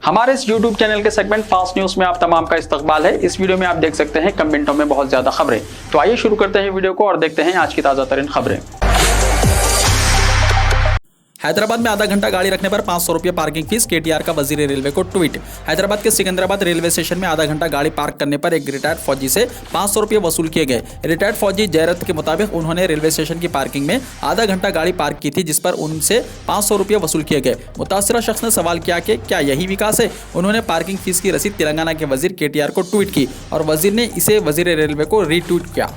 हमारे इस YouTube channel के सेगमेंट फास्ट न्यूज में आप तमाम का इस्तकबाल है। इस वीडियो में आप देख सकते हैं कम मिनटों में बहुत ज्यादा खबरें। तो आइए शुरू करते हैं वीडियो को और देखते हैं आज की ताजा तरीन खबरें। हैदराबाद में आधा घंटा गाड़ी रखने पर 500 रुपये पार्किंग फीस, केटीआर का वजीर रेलवे को ट्वीट। हैदराबाद के सिकंदराबाद रेलवे स्टेशन में आधा घंटा गाड़ी पार्क करने पर एक रिटायर्ड फौजी से 500 रुपये वसूल किए गए। रिटायर्ड फौजी जयरथ के मुताबिक उन्होंने रेलवे स्टेशन की पार्किंग में आधा घंटा गाड़ी पार्क की थी, जिस पर उनसे 500 रुपये वसूल किए गए। मुतासिरा शख्स ने सवाल किया कि क्या यही विकास है। उन्होंने पार्किंग फीस की रसीद तेलंगाना के वजीर केटीआर को ट्वीट की और वजीर ने इसे वजीर रेलवे को रीट्वीट किया।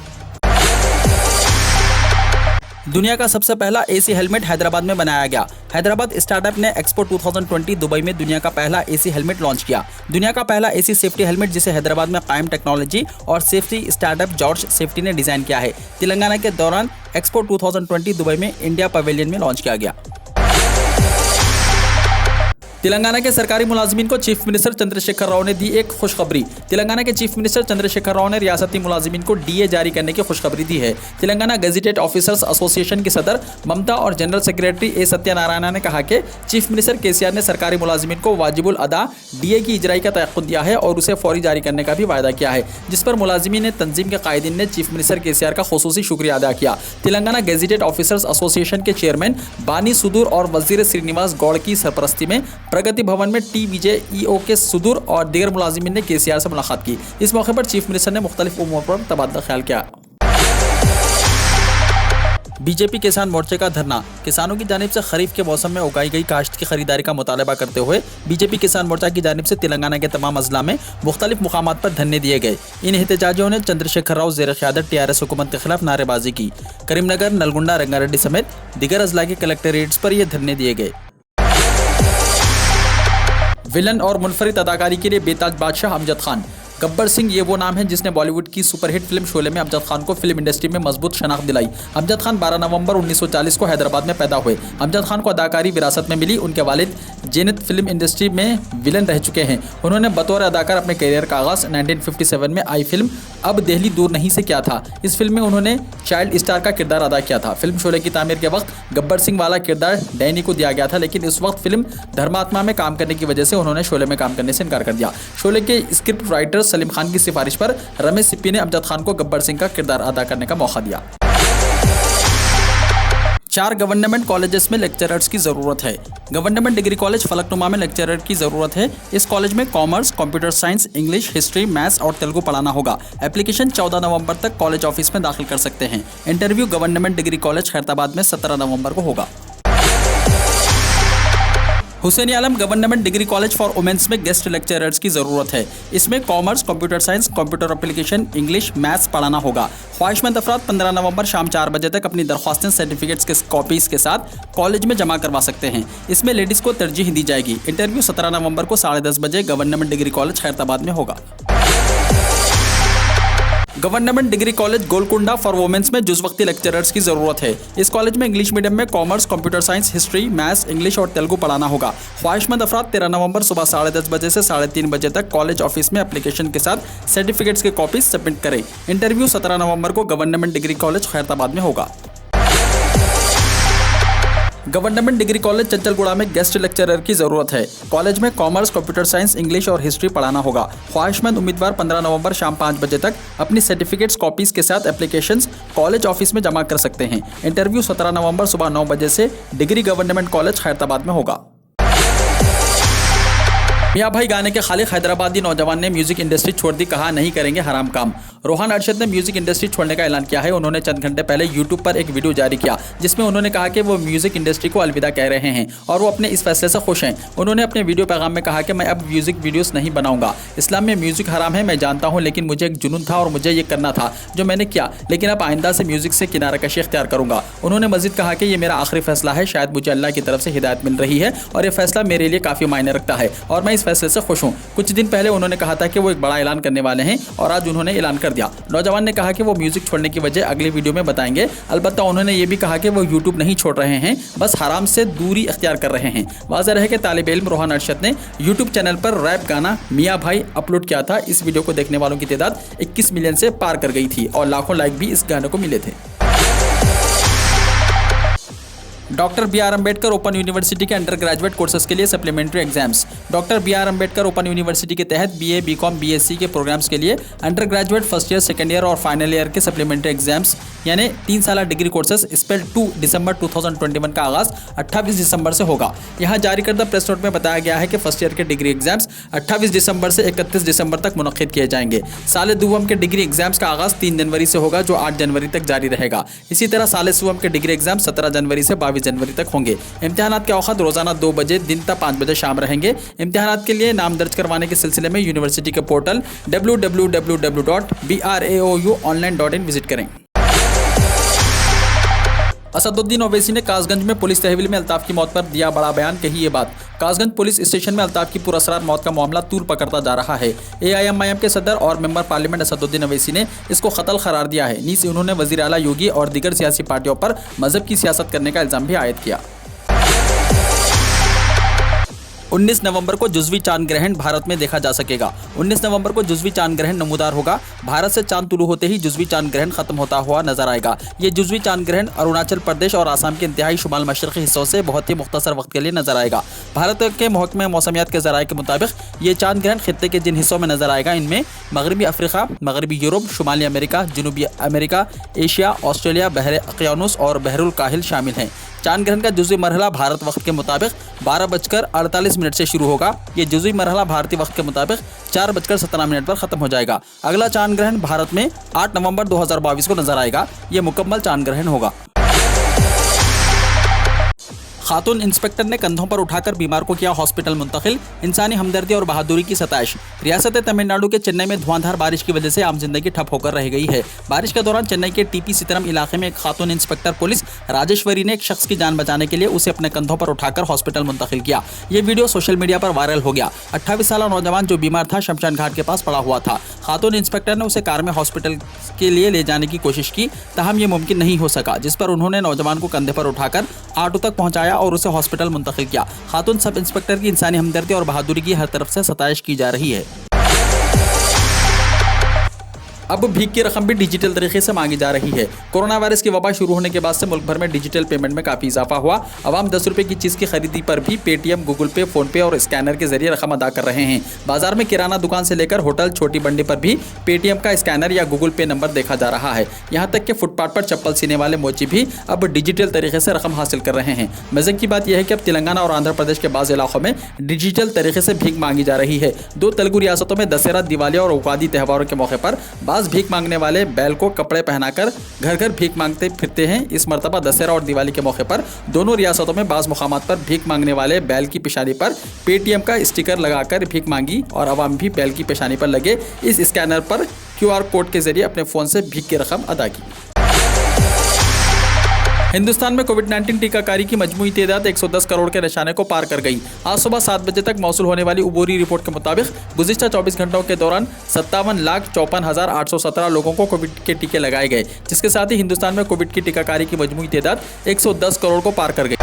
दुनिया का सबसे पहला एसी हेलमेट हैदराबाद में बनाया गया। हैदराबाद स्टार्टअप ने एक्सपो 2020 दुबई में दुनिया का पहला एसी हेलमेट लॉन्च किया। दुनिया का पहला एसी सेफ्टी हेलमेट जिसे हैदराबाद में कायम टेक्नोलॉजी और सेफ्टी स्टार्टअप जॉर्ज सेफ्टी ने डिजाइन किया है, तेलंगाना के दौरान एक्सपो 2020 दुबई में इंडिया पवेलियन में लॉन्च किया गया। तेलंगाना के सरकारी मुलाजिमीन को चीफ मिनिस्टर चंद्रशेखर राव ने दी एक खुशखबरी। तेलंगाना के चीफ मिनिस्टर चंद्रशेखर राव ने रियासती मुलाजिमीन को डीए जारी करने की खुशखबरी दी है। तेलंगाना गेजेटेड ऑफिसर्स एसोसिएशन की सदर ममता और जनरल सेक्रेटरी ए सत्यनारायण ने कहा कि चीफ मिनिस्टर केसीआर ने सरकारी मुलाजिमीन को वाजिबुल अदा डीए की इजराई का तयक्कुद दिया है और उसे फौरी जारी करने का भी वायदा किया है, जिस पर मुलाजिमीन ने तंजीम के कायदीन ने चीफ मिनिस्टर केसीआर का खुसूसी शुक्रिया अदा किया। तेलंगाना गेजेटेड ऑफिसर्स एसोसिएशन के चेयरमैन बानी सुदूर और वजीर श्रीनिवास गौड़ की सरपरस्ती में प्रगति भवन में टी विजय ईओ के सुदूर और दीगर मुलाजिमीन ने केसीआर से मुलाकात की। इस मौके पर चीफ मिनिस्टर ने मुख्तलिफ उमूर पर तबादला ख्याल किया। बीजेपी किसान मोर्चे का धरना। किसानों की जानिब से खरीफ के मौसम में उगाई गई काश्त की खरीदारी का मुतालबा करते हुए बीजेपी किसान मोर्चा की जानिब से तेलंगाना के तमाम अजला में मुख्तलिफ मुकामात पर धरने दिए गए। इन एहतजाजियों ने चंद्रशेखर राव ज़ेर क़यादत टीआरएस हुकूमत के खिलाफ नारेबाजी की। करीमनगर, नलगुंडा, रंगारेड्डी समेत दीगर अजला के कलेक्टरेट्स पर यह धरने दिए गए। विलन और मुनफरिद अदाकारी के लिए बेताज बादशाह अमजद खान। गब्बर सिंह ये वो नाम है जिसने बॉलीवुड की सुपरहिट फिल्म शोले में अमजद खान को फिल्म इंडस्ट्री में मजबूत शनाख्त दिलाई। अमजद खान 12 नवंबर 1940 को हैदराबाद में पैदा हुए। अमजद खान को अदाकारी विरासत में मिली। उनके वालिद जेनित फिल्म इंडस्ट्री में विलन रह चुके हैं। उन्होंने बतौर अदाकार अपने करियर का आगाज 1957 में आई फिल्म अब दिल्ली दूर नहीं से किया था। इस फिल्म में उन्होंने चाइल्ड स्टार का किरदार अदा किया था। फिल्म शोले की तामीर के वक्त गब्बर सिंह वाला किरदार डैनी को दिया गया था, लेकिन इस वक्त फिल्म धर्मात्मा में काम करने की वजह से उन्होंने शोले में काम करने से इनकार कर दिया। शोले के स्क्रिप्ट राइटर सलीम खान की सिफारिश पर रमेश सिप्पी ने अमजद खान को गब्बर सिंह का किरदार अदा करने का मौका दिया। 4 गवर्नमेंट कॉलेजेस में लेक्चरर्स की ज़रूरत है। गवर्नमेंट डिग्री कॉलेज फलकनुमा में लेक्चरर की ज़रूरत है। इस कॉलेज में commerce, computer science, English, history, maths और तेलुगु पढ़ाना होगा। एप्लीकेशन 14 नवंबर तक कॉलेज ऑफिस में दाखिल कर सकते हैं। Interview government degree college Khairatabad में 17 नवंबर को होगा। Hussain Alam government degree college for womens में गेस्ट लेक्चरर्स की ज़रूरत है। इसमें commerce, computer science, computer application, English, maths पढ़ाना होगा। ख्वाहिशमंद अफराद 15 नवंबर शाम 4 बजे तक अपनी दरख्वास्तें सर्टिफिकेट्स के कॉपीज़ के साथ कॉलेज में जमा करवा सकते हैं। इसमें लेडीज़ को तरजीह दी जाएगी। इंटरव्यू 17 नवंबर को 10:30 बजे गवर्नमेंट डिग्री कॉलेज खैरताबाद में होगा। Government degree college Golconda for womens में जुज़वक्ती लेक्चरर्स की ज़रूरत है। इस कॉलेज में इंग्लिश मीडियम में commerce, computer science, history, maths, English और तेलुगु पढ़ाना होगा। ख्वाहिशमंद अफराद 13 नवंबर सुबह 10:30 बजे से 3:30 बजे तक कॉलेज ऑफिस में एप्लीकेशन के साथ सर्टिफिकेट्स के कॉपीज सबमिट करें। इंटरव्यू 17 नवंबर को गवर्नमेंट डिग्री कॉलेज खैरताबाद में होगा। गवर्नमेंट डिग्री कॉलेज चंचलगुड़ा में गेस्ट लेक्चरर की ज़रूरत है। कॉलेज में कॉमर्स, कंप्यूटर साइंस, इंग्लिश और हिस्ट्री पढ़ाना होगा। ख्वाहिशमंद उम्मीदवार 15 नवंबर शाम 5 बजे तक अपनी सर्टिफिकेट्स कॉपीज़ के साथ एप्लीकेशंस कॉलेज ऑफिस में जमा कर सकते हैं। इंटरव्यू 17 नवंबर सुबह 9 बजे से डिग्री गवर्नमेंट कॉलेज खैरताबाद में होगा। मियाँ भाई गाने के खालिक हैदराबादी नौजवान ने म्यूजिक इंडस्ट्री छोड़ दी, कहा नहीं करेंगे हराम काम। रोहान अरशद ने म्यूजिक इंडस्ट्री छोड़ने का ऐलान किया है। उन्होंने चंद घंटे पहले यूट्यूब पर एक वीडियो जारी किया जिसमें उन्होंने कहा कि वो म्यूजिक इंडस्ट्री को अलविदा कह रहे हैं और वो अपने इस फैसले से खुश हैं। उन्होंने अपने वीडियो पैगाम में कहा कि मैं अब म्यूजिक वीडियोस नहीं बनाऊंगा। इस्लाम में म्यूजिक हराम है, मैं जानता हूँ, लेकिन मुझे एक जुनून था और मुझे ये करना था जो मैंने किया, लेकिन अब आइंदा से म्यूजिक से किनारा कशी इख्तियार करूंगा। उन्होंने मजीद कहा कि ये मेरा आखिरी फैसला है, शायद मुझे अल्लाह की तरफ से हिदायत मिल रही है और ये फैसला मेरे लिए काफ़ी मायने रखता है और मैं इस फैसले से खुश हूँ। कुछ दिन पहले उन्होंने कहा था कि वो एक बड़ा ऐलान करने वाले हैं और आज उन्होंने ऐलान कर दिया। नौजवान ने कहा कि वो म्यूजिक छोड़ने की वजह अगली वीडियो में बताएंगे। अलबत्ता उन्होंने ये भी कहा कि वो यूट्यूब नहीं छोड़ रहे हैं, बस हराम से दूरी इख्तियार कर रहे हैं। वाज़ेह रहे कि तालिब इल्म रोहान अरशद ने यूट्यूब चैनल पर रैप गाना मियाँ भाई अपलोड किया था। इस वीडियो को देखने वालों की तादाद 21 मिलियन से पार कर गई थी और लाखों लाइक भी इस गाने को मिले थे। Doctor B R Ambedkar open university के अंडर ग्रेजुएट कोर्सेज के लिए supplementary exams. Doctor B R Ambedkar open university के तहत बीए, बीकॉम, बीएससी के प्रोग्राम्स के लिए undergraduate first year, second year और फाइनल ईयर के सप्लीमेंट्री एग्जाम्स यानी 3 साल डिग्री कोर्सेज स्पेल 2 दिसंबर 2021 का आगाज 28 दिसंबर से होगा। यहाँ जारी करदा प्रेस नोट में बताया गया है कि फर्स्ट ईयर के डिग्री एग्जाम्स 28 दिसंबर से 31 दिसंबर तक मुनक्किद किए जाएंगे। साल दुवम के डिग्री एग्जाम्स का आगाज 3 जनवरी से होगा जो 8 जनवरी तक जारी रहेगा। इसी तरह साल सुवम के डिग्री एग्जाम 17 जनवरी से 22 जनवरी तक होंगे। इम्तिहानात के औक़ात रोजाना 2 बजे दिन तक 5 बजे शाम रहेंगे। इम्तिहानात के लिए नाम दर्ज करवाने के सिलसिले में यूनिवर्सिटी के पोर्टल www.braounonline.in विजिट करें। असदुद्दीन ओवैसी ने कासगंज में पुलिस तहवील में अल्ताफ की मौत पर दिया बड़ा बयान। कही ये बात, कासगंज पुलिस स्टेशन में अल्ताफ की पुरअसरार मौत का मामला तूल पकड़ता जा रहा है। AIMIM के सदर और मेंबर पार्लियामेंट असदुद्दीन ओवैसी ने इसको कत्ल करार दिया है। नीस उन्होंने वजीर आला योगी और दीगर सियासी पार्टियों पर मजहब की सियासत करने का इल्जाम भी आयद किया। 19 नवंबर को जुज़वी चांद ग्रहण भारत में देखा जा सकेगा। 19 नवंबर को जुज़वी चांद ग्रहण नमूदार होगा। भारत से चांद तुलू होते ही जुज़वी चांद ग्रहण खत्म होता हुआ नजर आएगा। ये जुज़वी चांद ग्रहण अरुणाचल प्रदेश और आसाम के इंतहाई शुमाल मशरक़ी हिस्सों से बहुत ही मुख्तसर वक्त के लिए नजर आएगा। भारत के महकमे मौसमियात के ज़राए के मुताबिक ये चांद ग्रहण खित्ते के जिन हिस्सों में नजर आएगा इनमें मगरबी अफ्रीका, मगरबी यूरोप, शुमाली अमेरिका, जनूबी अमेरिका, एशिया, ऑस्ट्रेलिया, बहर अक़यानुस और बहरुल काहिल शामिल हैं। चांद ग्रहण का जुज़वी मरहला भारत वक्त के मुताबिक 12:48 से शुरू होगा। ये जुज़वी मरहला भारतीय वक्त के मुताबिक 4:17 पर ख़त्म हो जाएगा। अगला चांद ग्रहण भारत में 8 नवंबर 2022 को नजर आएगा। ये मुकम्मल चांद ग्रहण होगा। खातून इंस्पेक्टर ने कंधों पर उठाकर बीमार को किया हॉस्पिटल मुंतकिल। इंसानी हमदर्दी और बहादुरी की सताइश। रियासत तमिलनाडु के चेन्नई में धुआंधार बारिश की वजह से आम जिंदगी ठप होकर रह गई है। बारिश के दौरान चेन्नई के टीपी सीतरम इलाके में एक खातून इंस्पेक्टर पुलिस राजेश्वरी ने एक शख्स की जान बचाने के लिए उसे अपने कंधों पर उठाकर हॉस्पिटल मुंतकिल किया। ये वीडियो सोशल मीडिया पर वायरल हो गया। 28 साल नौजवान जो बीमार था शमशान घाट के पास पड़ा हुआ था। खातून इंस्पेक्टर ने उसे कार में हॉस्पिटल के लिए ले जाने की कोशिश की, ताहम ये मुमकिन नहीं हो सका, जिस पर उन्होंने नौजवान को कंधे पर उठाकर ऑटो तक पहुंचाया और उसे हॉस्पिटल मुंतकिल किया। खातून सब इंस्पेक्टर की इंसानी हमदर्दी और बहादुरी की हर तरफ से सताइश की जा रही है। अब भीख की रकम भी डिजिटल तरीके से मांगी जा रही है। कोरोना वायरस की वबा शुरू होने के बाद से मुल्क भर में डिजिटल पेमेंट में काफ़ी इजाफा हुआ। अवाम 10 रुपये की चीज़ की खरीदी पर भी पेटीएम, गूगल पे, फ़ोन पे और स्कैनर के जरिए रकम अदा कर रहे हैं। बाजार में किराना दुकान से लेकर होटल, छोटी मंडी पर भी पेटीएम का स्कैनर या गूगल पे नंबर देखा जा रहा है। यहाँ तक कि फुटपाथ पर चप्पल सीने वाले मोची भी अब डिजिटल तरीके से रकम हासिल कर रहे हैं। मज़े की बात यह है कि अब तेलंगाना और आंध्र प्रदेश के बाज़ इलाकों में डिजिटल तरीके से भीख मांगी जा रही है। 2 तेलुगु रियासतों में दशहरा, दिवाली और उगादी त्योहारों के मौके पर बाज़ भीख मांगने वाले बैल को कपड़े पहनाकर घर घर भीख मांगते फिरते हैं। इस मर्तबा दशहरा और दिवाली के मौके पर दोनों रियासतों में बाज़ मुकामात पर भीख मांगने वाले बैल की पेशानी पर पेटीएम का स्टिकर लगाकर भीख मांगी और अवाम भी बैल की पेशानी पर लगे इस स्कैनर पर QR कोड के जरिए अपने फ़ोन से भीख की रकम अदा की। हिंदुस्तान में कोविड-19 टीकाकारी की मजमूई तादाद 110 करोड़ के निशाने को पार कर गई। आज सुबह 7 बजे तक मौसूल होने वाली उबूरी रिपोर्ट के मुताबिक गुज़िश्ता 24 घंटों के दौरान 57,54,817 लोगों को कोविड के टीके लगाए गए, जिसके साथ ही हिंदुस्तान में कोविड की टीकाकारी की मजमूई तादाद 110 करोड़ को पार कर गई।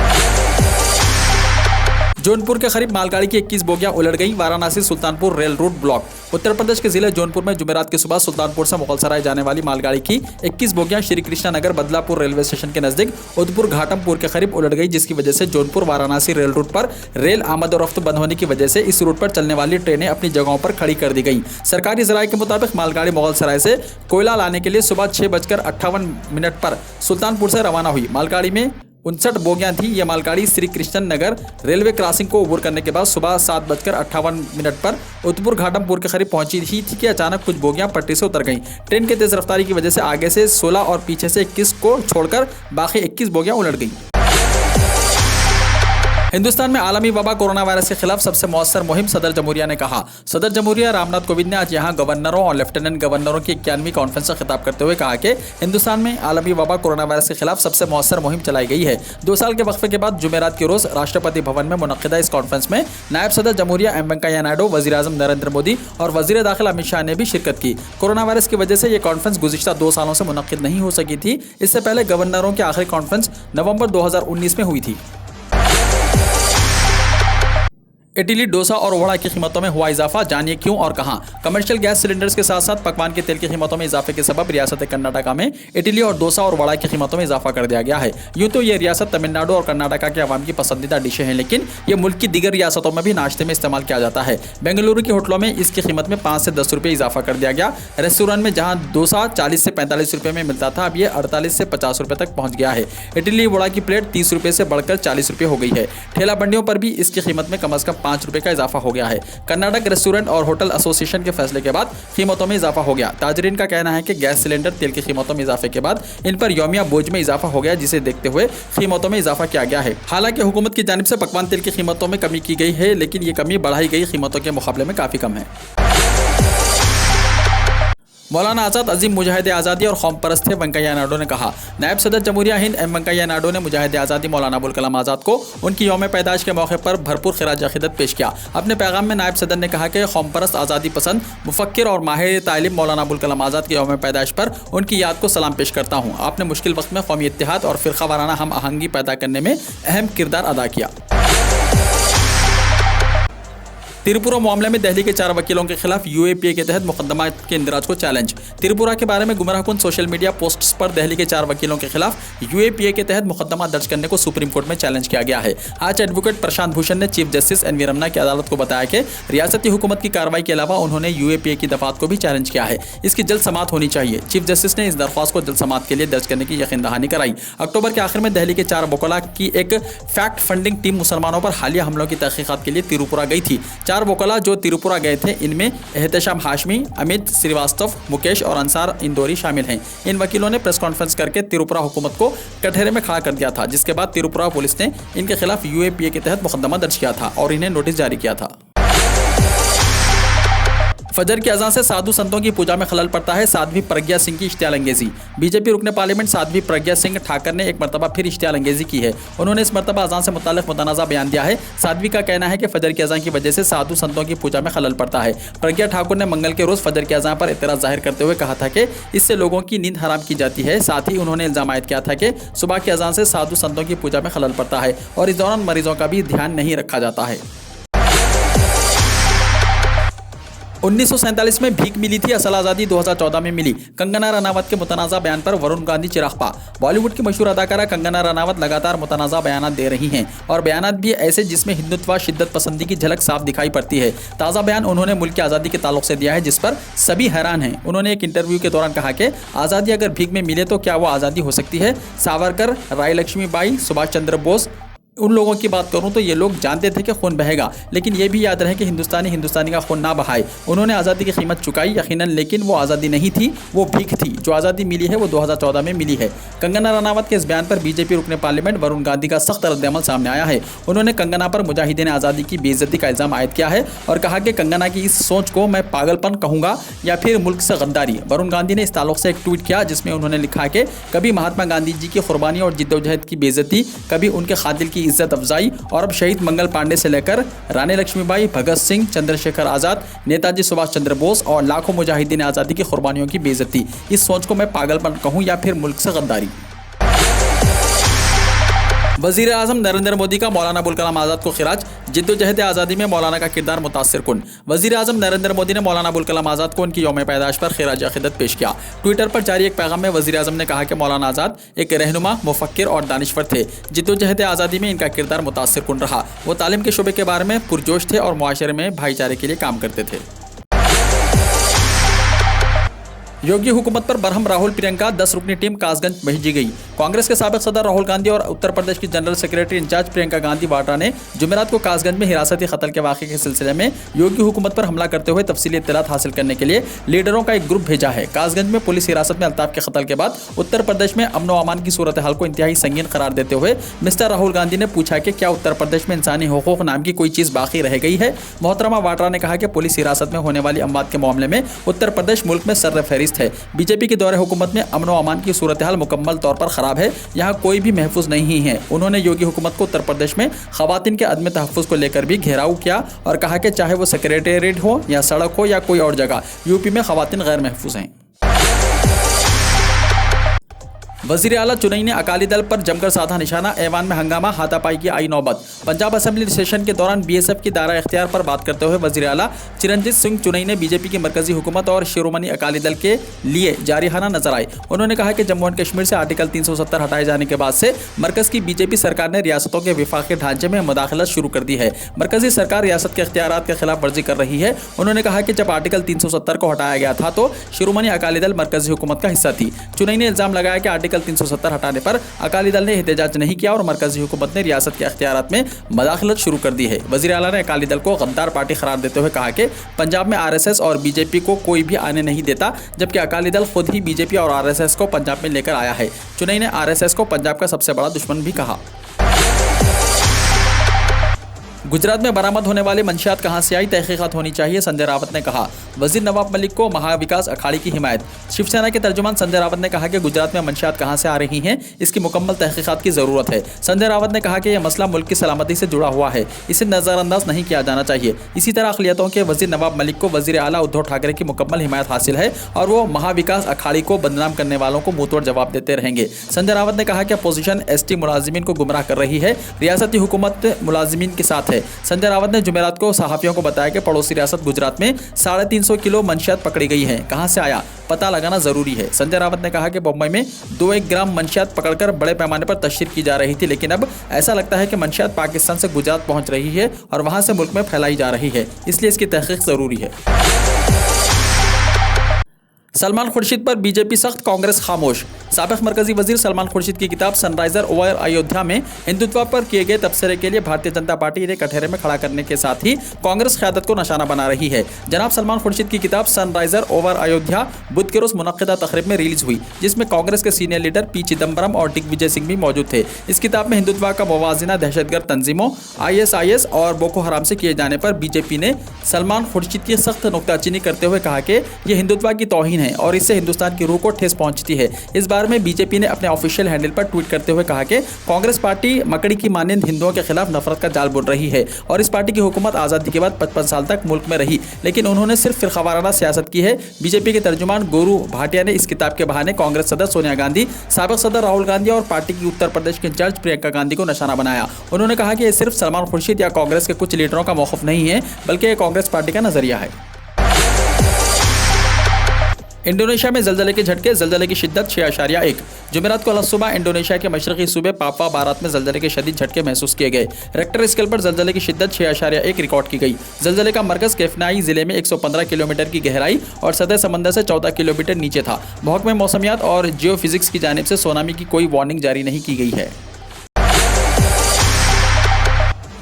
जौनपुर के करीब मालगाड़ी की 21 बोगियां उलट गई। Varanasi Sultanpur rail route block. Uttar Pradesh के जिले जौनपुर में जुमेरात की सुबह सुल्तानपुर से मुगलसराय जाने वाली मालगाड़ी की 21 बोगियां श्री कृष्णा नगर बदलापुर रेलवे स्टेशन के नजदीक उदपुर घाटमपुर के करीब उलट गई, जिसकी वजह से जौनपुर वाराणसी रेल रूट पर रेल आमद और रफ्त बंद होने की वजह से इस रूट पर चलने वाली ट्रेनें अपनी जगहों पर खड़ी कर दी गई। सरकारी जराये के मुताबिक मालगाड़ी मुगलसराय से कोयला लाने के लिए सुबह 6:58 पर सुल्तानपुर से रवाना हुई। मालगाड़ी में 59 बोगियां थी। यह मालगाड़ी श्री कृष्ण नगर रेलवे क्रॉसिंग को अबूर करने के बाद सुबह 7:58 पर उदपुर घाटमपुर के करीब पहुंची ही थी कि अचानक कुछ बोगियां पटरी से उतर गईं। ट्रेन की तेज रफ्तारी की वजह से आगे से 16 और पीछे से 21 को छोड़कर बाकी 21 बोगियां उलट गईं। हिंदुस्तान में आलमी वबा कोरोना वायरस के खिलाफ सबसे मौसर मुहिम, सदर जमहूरिया ने कहा। सदर जमहूरिया रामनाथ कोविंद ने आज यहां गवर्नरों और लेफ्टिनेंट गवर्नरों की 91वीं कॉन्फ्रेंस से खिताब करते हुए कहा कि हिंदुस्तान में आलमी वबा कोरोना वायरस के खिलाफ सबसे मौसर मुहिम चलाई गई है। 2 साल के वक्फे के बाद जुमेरात के रोज राष्ट्रपति भवन में मुनक्किदा इस कॉन्फ्रेंस में नायब सदर जमहूरिया एम वेंकैया नायडू, वज़ीर आज़म नरेंद्र मोदी और वज़ीर दाखिला अमित शाह ने भी शिरकत की। कोरोना वायरस की वजह से यह कॉन्फ्रेंस गुज़िश्ता 2 सालों से मुनक्किद नहीं हो सकी थी। इससे पहले गवर्नरों की आखिरी कॉन्फ्रेंस नवंबर 2019 में हुई थी। इडली, डोसा और वड़ा की कीमतों में हुआ इजाफा, जानिए क्यों और कहां। कमर्शियल गैस सिलेंडर्स के साथ साथ पकवान के तेल की कीमतों में इजाफे के सबब रियासत कर्नाटका में इडली और डोसा और वड़ा की कीमतों में इजाफा कर दिया गया है। यूं तो ये रियासत तमिलनाडु और कर्नाटका के अवाम की पसंदीदा डिशें हैं, लेकिन ये मुल्क की दीगर रियासतों में भी नाश्ते में इस्तेमाल किया जाता है। बेंगलुरु के होटलों में इसकी कीमत में 5 से 10 रुपये इजाफा कर दिया गया। रेस्टोरेंट में जहां डोसा 40 से 45 रुपये में मिलता था, अब ये 48 से 50 रुपये तक पहुंच गया है। इडली वड़ा की प्लेट 30 रुपये से बढ़कर 40 रुपये हो गई है। ठेला बंडियों पर भी इसकी कीमत में कम से कम 5 रुपये का इजाफा हो गया है। कर्नाटक रेस्टोरेंट और होटल एसोसिएशन के फैसले के बाद कीमतों में इजाफा हो गया। ताजरीन का कहना है कि गैस सिलेंडर तेल की कीमतों में इजाफे के बाद इन पर यौमिया बोझ में इजाफा हो गया, जिसे देखते हुए कीमतों में इजाफा किया गया है। हालांकि हुकूमत की जानिब से पकवान तेल की कीमतों में कमी की गई है, लेकिन ये कमी बढ़ाई गई कीमतों के मुकाबले में काफ़ी कम है। मौलाना आज़ाद अजीम मुजाहिद आज़ादी और कौम परस्त थे, वेंकैया नायडू ने कहा। नायब सदर जमहूरिया हिंद एम वेंकैया नायडू ने मुजाहिद आज़ादी मौलाना अबुल कलाम आज़ाद को उनकी यौम पैदाइश के मौके पर भरपूर खिराज अक़ीदत पेश किया। अपने पैगाम में नायब सदर ने कहा कि कौम परस्त, आज़ादी पसंद, मुफक्किर और माहिर तालीम मौलाना अबुल कलाम आज़ाद की यौम पैदाइश पर उनकी याद को सलाम पेश करता हूँ। आपने मुश्किल वक्त में कौमी इत्तेहाद और फ़िरका वाराना हम आहंगी पैदा करने में अहम किरदार अदा किया। त्रिपुरा मामले में दिल्ली के 4 वकीलों के खिलाफ यूएपीए के तहत मुकदमा के इंदिराज को चैलेंज। त्रिपुरा के बारे में गुमराहकुन सोशल मीडिया पोस्ट्स पर दिल्ली के 4 वकीलों के खिलाफ यूएपीए के तहत मुकदमा दर्ज करने को सुप्रीम कोर्ट में चैलेंज किया गया है। आज एडवोकेट प्रशांत भूषण ने chief justice N V Ramana की अदालत को बताया कि रियासती हुकूमत की कार्रवाई के अलावा उन्होंने यूएपीए की दफात को भी चैलेंज किया है। इसकी जल्द समाअत होनी चाहिए। चीफ जस्टिस ने इस दरख्वास्त को जल्द समाअत के लिए दर्ज करने की यकीन दहानी कराई। अक्टूबर के आखिर में दिल्ली के 4 वकला की एक फैक्ट फंडिंग टीम मुसलमानों पर हालिया हमलों की तहकीकात के लिए त्रिपुरा गई थी। 4 वकला जो त्रिपुरा गए थे, इनमें एहतशाम हाशमी, अमित श्रीवास्तव, मुकेश और अंसार इंदौरी शामिल हैं। इन वकीलों ने प्रेस कॉन्फ्रेंस करके त्रिपुरा हुकूमत को कटहरे में खड़ा कर दिया था, जिसके बाद त्रिपुरा पुलिस ने इनके खिलाफ यूएपीए के तहत मुकदमा दर्ज किया था और इन्हें नोटिस जारी किया था। फजर की अजान से साधु संतों की पूजा में खलल पड़ता है, साध्वी प्रज्ञा सिंह की इश्तियाल अंगेजी। बीजेपी रुकने पार्लियामेंट साध्वी प्रज्ञा सिंह ठाकर ने एक मरतबा फिर इश्तियाल अंगेजी की है। उन्होंने इस मरतबा अजान से मुताल्लिक मुतनाज़ा बयान दिया है। साध्वी का कहना है कि फजर की अजान की वजह से साधु संतों की पूजा में खलल पड़ता है। प्रज्ञा ठाकुर ने मंगल के रोज़ फजर की अजान पर एतराज़ जाहिर करते हुए कहा था कि इससे लोगों की नींद हराम की जाती है। साथ ही उन्होंने इल्ज़ाम आयद किया था कि सुबह की अजान से साधु संतों की पूजा में खलल पड़ता है और इस दौरान मरीजों का भी ध्यान नहीं रखा जाता है। 1947 में भीख मिली थी, असल आज़ादी 2014 में मिली। कंगना रनावत के मुतनाज़ा बयान पर वरुण गांधी चिरागपा। बॉलीवुड की मशहूर अदाकारा कंगना रनावत लगातार मुतनाज़ा बयान दे रही हैं और बयान भी ऐसे जिसमें हिंदुत्व व शिद्दत पसंदी की झलक साफ दिखाई पड़ती है। ताज़ा बयान उन्होंने मुल्क की आज़ादी के ताल्लुक से दिया है, जिस पर सभी हैरान हैं। उन्होंने एक इंटरव्यू के दौरान कहा कि आज़ादी अगर भीख में मिले तो क्या वो आज़ादी हो सकती है। सावरकर, राय लक्ष्मीबाई, सुभाष चंद्र बोस, उन लोगों की बात करूं तो ये लोग जानते थे कि खून बहेगा, लेकिन ये भी याद रहे कि हिंदुस्तानी का खून ना बहाए। उन्होंने आज़ादी की कीमत चुकाई यकीनन, लेकिन वो आज़ादी नहीं थी, वो भीख थी। जो आज़ादी मिली है वो 2014 में मिली है। कंगना रनावत के इस बयान पर बीजेपी रुकने पार्लियामेंट वरुण गांधी का सख्त रद्दअमल सामने आया है। उन्होंने कंगना पर मुजाहिदीन आज़ादी की बेइज्जती का इल्ज़ाम आयद किया है और कहा कि कंगना की इस सोच को मैं पागलपन कहूँगा या फिर मुल्क से गद्दारी। वरुण गांधी ने इस ताल्लुक से एक ट्वीट किया, जिसमें उन्होंने लिखा कि कभी महात्मा गांधी जी की कुर्बानी और जिद्दोजहद की बेइज्जती, कभी उनके खादिल की इज्जत अफजाई और अब शहीद मंगल पांडे से लेकर रानी लक्ष्मीबाई, भगत सिंह, चंद्रशेखर आज़ाद, नेताजी सुभाष चंद्र बोस और लाखों मुजाहिदीन आज़ादी की कुर्बानियों की बेइज्जती। इस सोच को मैं पागलपन कहूँ या फिर मुल्क से गद्दारी। वज़ीर आज़म नरेंद्र मोदी का मौलाना अबुल कलाम आज़ाद को खिराज। जिद्दोजहद आज़ादी में मौलाना का किरदार मुतासिर कुन। वज़ीर आज़म नरेंद्र मोदी ने मौलाना अबुल कलाम आज़ाद को उनकी यौम पैदाइश पर खिराज अक़ीदत पेश किया। ट्विटर पर जारी एक पैगाम में वज़ीर आज़म ने कहा कि मौलाना आज़ाद एक रहनुमा, मुफक्किर और दानिश्वर थे। जिद्दोजहद आज़ादी में इनका किरदार मुतासिर कुन रहा। वो तालीम के शोबे के बारे में पुरजोश थे और मुआशरे में भाईचारे के लिए काम करते थे। योगी हुकूमत पर बरहम राहुल प्रियंका 10 रुकनी टीम कासगंज भेजी गई। कांग्रेस के साबिक सदर राहुल गांधी और उत्तर प्रदेश की general secretary incharge Priyanka Gandhi Vadra ने जुमेरात को कासगंज में हिरासती कत्ल के वाक़े के सिलसिले में योगी हुकूमत पर हमला करते हुए तफसीली इत्तलात हासिल करने के लिए लीडरों का एक ग्रुप भेजा है। कासगंज में पुलिस हिरासत में अल्ताफ के कत्ल के बाद उत्तर प्रदेश में अमन व अमान की सूरत हाल को इंतहाई संगीन करार देते हुए मिस्टर राहुल गांधी ने पूछा कि क्या उत्तर प्रदेश में इंसानी हुकूक नाम की कोई चीज़ बाकी रह गई है। मोहतरमा वाड्रा ने कहा कि पुलिस हिरासत में होने वाली अमवात के मामले में उत्तर प्रदेश मुल्क में सर्रफहरिस्त है। बीजेपी के दौरे हुकूमत में अमन व अमान की सूरत हाल मुकम्मल तौर पर ख़राब है, यहाँ कोई भी महफूज नहीं है। उन्होंने योगी हुकूमत को उत्तर प्रदेश में ख़वातीन के अदम तहफ़्फ़ुज़ को लेकर भी घेराव किया और कहा कि चाहे वो सेक्रेटेरिएट हो या सड़क हो या कोई और जगह, यूपी में ख़वातीन गैर महफूज हैं। वजीर आला चुनई ने अकाली दल पर जमकर साधा निशाना, ऐवान में हंगामा, हाथापाई की आई नौबत। पंजाब असेंबली सेशन के दौरान बीएसएफ की दायरा इख्तियार पर बात करते हुए वजीर आला चिरंजीत सिंह चुनई ने बीजेपी की मरकजी हुकूमत और शिरोमणि अकाली दल के लिए जारिहाना नजर आए। उन्होंने कहा कि जम्मू एंड कश्मीर से आर्टिकल 370 हटाए जाने के बाद से मरकज की बीजेपी सरकार ने रियासतों के विफाकी ढांचे में मुदाखलत शुरू कर दी है। मरकजी सरकार रियासत के इख्तियारात के खिलाफ वर्जी कर रही है। उन्होंने कहा कि जब आर्टिकल 370 को हटाया गया था तो शिरोमणि अकाली दल मरकजी हुकूमत का हिस्सा थी। चुनई ने इल्जाम लगाया कि आर्टिकल 370 हटाने पर अकाली दल ने एहतजाज नहीं किया और मरकजी हुकूमत ने रियासत के इख्तियारात में मुदाखलत शुरू कर दी है। वजीर आला ने अकाली दल को गद्दार पार्टी करार देते हुए कहा कि पंजाब में आरएसएस और बीजेपी को कोई भी आने नहीं देता, जबकि अकाली दल खुद ही बीजेपी और आरएसएस को पंजाब में लेकर आया है। चुनई ने आरएसएस को पंजाब का सबसे बड़ा दुश्मन भी कहा। गुजरात में बरामद होने वाली मंशियात कहां से आई, तहकीकात होनी चाहिए, संजय रावत ने कहा। वजीर नवाब मलिक को महाविकास अखाड़ी की हिमायत। शिवसेना के तर्जुमान संजय रावत ने कहा कि गुजरात में मंशियात कहां से आ रही हैं, इसकी मुकम्मल तहकीकात की जरूरत है। संजय रावत ने कहा कि यह मसला मुल्क की सलामती से जुड़ा हुआ है, इसे नजरअंदाज नहीं किया जाना चाहिए। इसी तरह अक़लियतों के वजीर नवाब मलिक को वजीर आला उद्धव ठाकरे की मुकम्मल हिमायत हासिल है और वो महाविकास अखाड़ी को बदनाम करने वालों को मुंहतोड़ जवाब देते रहेंगे। संजय रावत ने कहा कि अपोजिशन एसटी मुलाजिमीन को गुमराह कर रही है, रियासती हुकूमत मुलाजिमीन के साथ है। संजय रावत ने जुमेरात को सहाफियों को बताया कि पड़ोसी रियासत गुजरात में 350 किलो मंशियात पकड़ी गई है। कहां से आया, पता लगाना जरूरी है। संजय रावत ने कहा कि बम्बई में 2-1 ग्राम मंशियात पकड़कर बड़े पैमाने पर तशहीर की जा रही थी, लेकिन अब ऐसा लगता है कि मंशियात पाकिस्तान से गुजरात पहुंच रही है और वहां से मुल्क में फैलाई जा रही है, इसलिए इसकी तहकीक जरूरी है। सलमान खुर्शीद पर बीजेपी सख्त, कांग्रेस खामोश। साबिक मरकजी वजीर सलमान खुर्शीद की किताब सनराइजर ओवर अयोध्या में हिंदुत्व पर किए गए तबसरे के लिए भारतीय जनता पार्टी इन्हें कटहरे में खड़ा करने के साथ ही कांग्रेस क़यादत को निशाना बना रही है। जनाब सलमान खुर्शीद की किताब सनराइजर ओवर अयोध्या बुध के रोज मुनक्किदा तकरीब में रिलीज हुई, जिसमें कांग्रेस के सीनियर लीडर पी चिदम्बरम और दिग्विजय सिंह भी मौजूद थे। इस किताब में हिंदुत्व का मुवाजना दहशतगर्द तंजीमों ISIS और बोको हराम से किए जाने पर बीजेपी ने सलमान खुर्शीद की सख्त नुक्ताचीनी करते हुए कहा कि यह हिंदुत्व की तौहीन है और इससे हिंदुस्तान की रूह को ठेस पहुंचती है। इस बार में बीजेपी ने अपने ऑफिशियल हैंडल पर ट्वीट करते हुए कहा कि कांग्रेस पार्टी मकड़ी की मानंद हिंदुओं के खिलाफ नफरत का जाल बुन रही है और इस पार्टी की हुकूमत आज़ादी के बाद 55 साल तक मुल्क में रही, लेकिन उन्होंने सिर्फ फिरकावाराना सियासत की है। बीजेपी के तर्जुमान गोरू भाटिया ने इस किताब के बहाने कांग्रेस सदर सोनिया गांधी, साबिक सदर राहुल गांधी और पार्टी की उत्तर प्रदेश के इंचार्ज प्रियंका गांधी को निशाना बनाया। उन्होंने कहा कि यह सिर्फ सलमान खुर्शीद या कांग्रेस के कुछ लीडरों का मौक़िफ़ नहीं है, बल्कि यह कांग्रेस पार्टी का नजरिया है। इंडोनेशिया में जलजले के झटके, जलजले की शिद्दत 6.1। जुमेरात को सुबह इंडोनेशिया के मशरकी सूबे पापा बारात में जलजले के शदीद झटके महसूस किए गए। रेक्टर स्केल पर जलजले की शिद्दत 6.1 रिकॉर्ड की गई। जलजले का मरकज केफनाई जिले में 115 किलोमीटर की गहराई और सतह समंदर से 14 किलोमीटर नीचे था। महकमे मौसमियात और जियोफिजिक्स की जानिब से सुनामी की कोई वार्निंग जारी नहीं की गई है।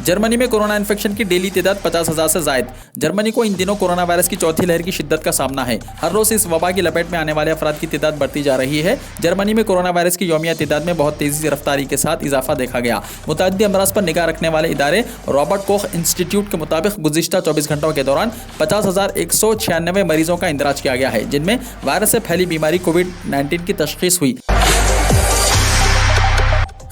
जर्मनी में कोरोना इन्फेक्शन की डेली तादाद 50,000 से जायद। जर्मनी को इन दिनों कोरोना वायरस की चौथी लहर की शिद्दत का सामना है। हर रोज इस वबा की लपेट में आने वाले अफराद की तादाद बढ़ती जा रही है। जर्मनी में कोरोना वायरस की यौमिया तादाद में बहुत तेजी से रफ्तारी के साथ इजाफा देखा गया। मुतअद्दिद अमराज पर निगाह रखने वाले इदारे रॉबर्ट कोख इंस्टीट्यूट के मुताबिक गुज़िश्ता 24 घंटों के दौरान 50,196 मरीजों का इंदराज किया गया है, जिनमें वायरस से फैली बीमारी कोविड-19 की तशखीस हुई।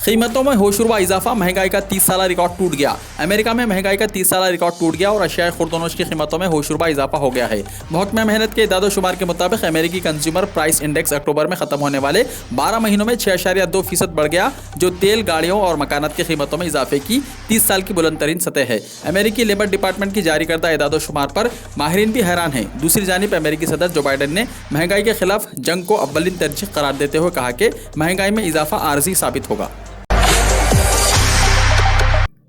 कीमतों में होशरुबा इजाफा, महंगाई का 30 साला रिकॉर्ड टूट गया। अमेरिका में महंगाई का 30 साला रिकॉर्ड टूट गया और अशिया खुर्दनोश की कीमतों में होशरुबा इजाफा हो गया है। महकमा मेहनत के इदाद-ओ-शुमार के मुताबिक अमेरिकी कंज्यूमर प्राइस इंडेक्स अक्टूबर में खत्म होने वाले 12 महीनों में 6.2% बढ़ गया, जो तेल, गाड़ियों और मकानात की कीमतों में इजाफे की 30 साल की बुलंद तरीन सतह है। अमेरिकी लेबर डिपार्टमेंट की जारी करदा इदाद-ओ-शुमार पर माहिरीन भी हैरान हैं। दूसरी जानिब अमेरिकी सदर जो बाइडन ने महंगाई के खिलाफ जंग को अव्वलिन तरजीह करार देते हुए कहा कि महंगाई में इजाफा आर्जी साबित होगा।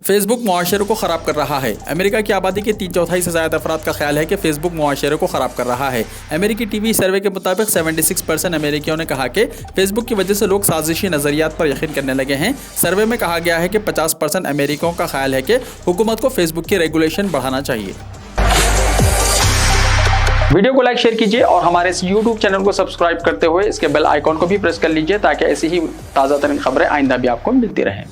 फेसबुक मुआशरे को ख़राब कर रहा है। अमेरिका की आबादी के 3/4 से ज़्यादा अफराद का ख्याल है कि फेसबुक मुआशरे को ख़राब कर रहा है। अमेरिकी टीवी सर्वे के मुताबिक 76% अमेरिकियों ने कहा कि फेसबुक की वजह से लोग साजिशी नज़रियात पर यकीन करने लगे हैं। सर्वे में कहा गया है कि 50% अमेरिकियों का ख्याल है कि हुकूमत को फेसबुक की रेगुलेशन बढ़ाना चाहिए। वीडियो को लाइक, शेयर कीजिए और हमारे इस YouTube चैनल को सब्सक्राइब करते हुए इसके बेल आइकॉन को भी प्रेस कर लीजिए, ताकि ऐसी ही ताज़ा तरीन खबरें आइंदा भी आपको मिलती रहें।